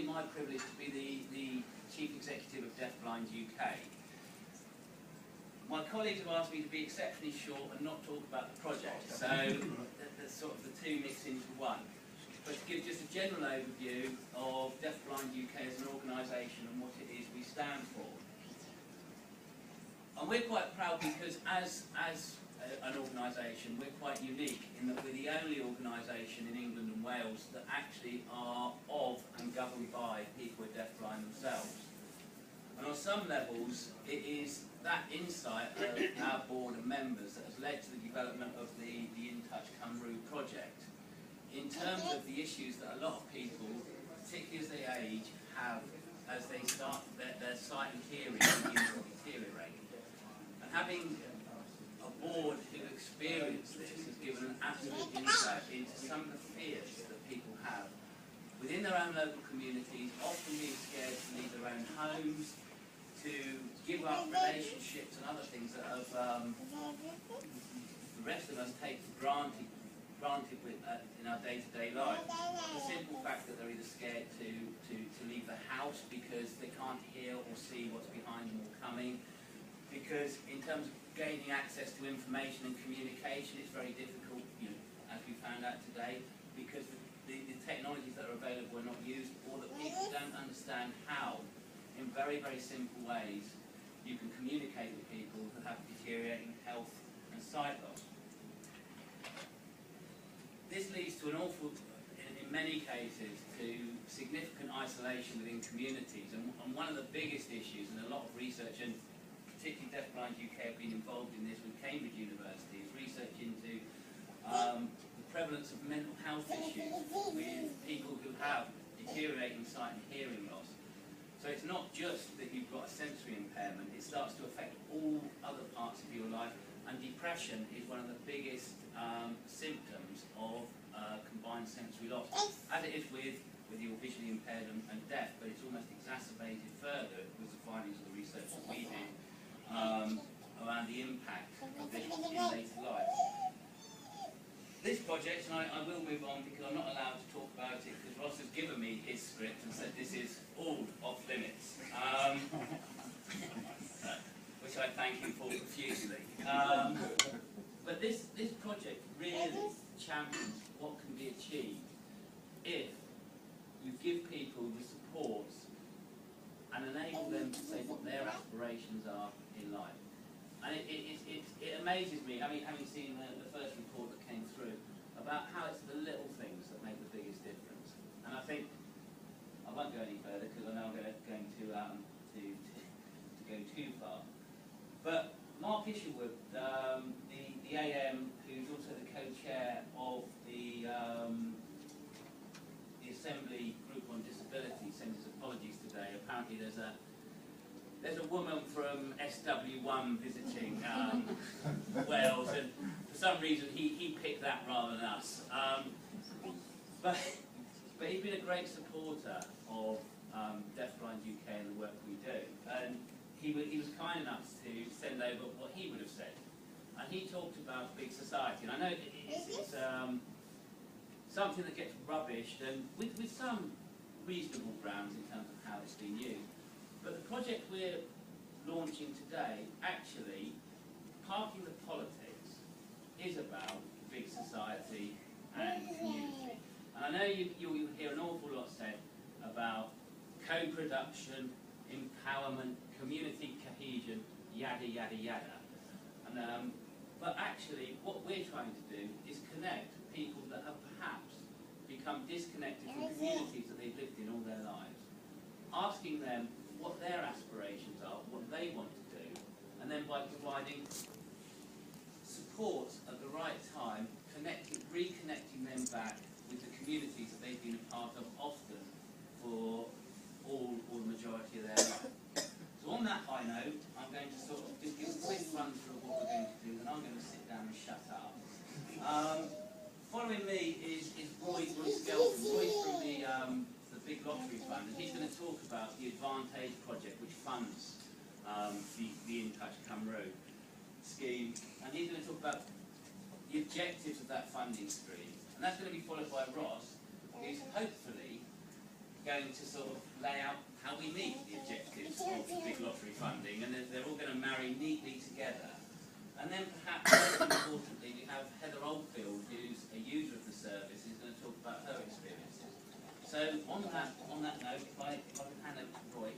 my privilege to be the Chief Executive of Deafblind UK. My colleagues have asked me to be exceptionally short and not talk about the project, so that's sort of the two mixed into one. But to give just a general overview of Deafblind UK as an organisation and what it is we stand for. And we're quite proud because as an organisation, we're quite unique in that we're the only organisation in England and Wales that actually are of and governed by people with deafblind themselves. And on some levels, it is that insight of our board and members that has led to the development of the In Touch Cymru project. In terms of the issues that a lot of people, particularly as they age, have as they start their sight and hearing begins to deteriorate. And having a board who experienced this has given an absolute insight into some of the fears that people have within their own local communities, often being scared to leave their own homes, to give up relationships and other things that have, the rest of us take for granted in our day-to-day life. The simple fact that they're either scared to leave the house because they can't hear or see what's behind them or coming, because in terms of gaining access to information and communication, it's very difficult, as we found out today, because the technologies that are available are not used, or that people don't understand how, in very, very simple ways, you can communicate with people who have deteriorating health and sight loss. This leads to in many cases, to significant isolation within communities. And one of the biggest issues, and a lot of research, and particularly Deafblind UK have been involved in this with Cambridge University, is research into the prevalence of mental health issues with people who have deteriorating sight and hearing loss. So it's not just that you've got a sensory impairment, it starts to affect all other parts of your life, and depression is one of the biggest symptoms of combined sensory loss, as it is with your visually impaired and deaf, but it's almost exacerbated further with the findings of the research that we did around the impact of this in later life. This project, and I will move on because I'm not allowed to talk about it because Ross has given me his script and said this is all off limits, which I thank him for profusely. But this project really champions what can be achieved if you give people the support and enable them to say what their aspirations are in life. And it amazes me, having seen the first report that came through, about how it's the little things that make the biggest difference. And I think, I won't go any further because I know I'm going to go too far. But Mark Isherwood, the AM, who's also the co-chair of the Assembly Group on Disability, sent his apologies today. Apparently there's a woman from SW1 visiting Wales, and for some reason he picked that rather than us. But he's been a great supporter of Deafblind UK and the work we do. And he was kind enough to send over what he would have said. And he talked about big society. And I know it's something that gets rubbished, and with some reasonable grounds in terms of how it's been used. But the project we're launching today, actually, parking the politics, is about big society and community. And I know you'll hear an awful lot said about co-production, empowerment, community cohesion, yada, yada, yada. And, but actually, what we're trying to do is connect people that have perhaps become disconnected from communities that they've lived in all their lives, asking them what their aspirations are, what they want to do, and then by providing support at the right time, reconnecting them back with the communities that they've been a part of often for all the majority of their life. So on that high note, I'm going to sort of just give a quick run through of what we're going to do, and I'm going to sit down and shut up. Following me is Roy Skelton. Roy's from the Big Lottery Fund, and he's going to talk about the Advantage project, which funds the In Touch Cymru scheme, and he's going to talk about the objectives of that funding stream. And that's going to be followed by Ross, who's hopefully going to sort of lay out how we meet the objectives of big lottery funding, and they're all going to marry neatly together. And then perhaps most importantly, we have Heather Oldfield, who's a user of the service, who's going to talk about her experiences. So on that note, if I can hand over to Roy.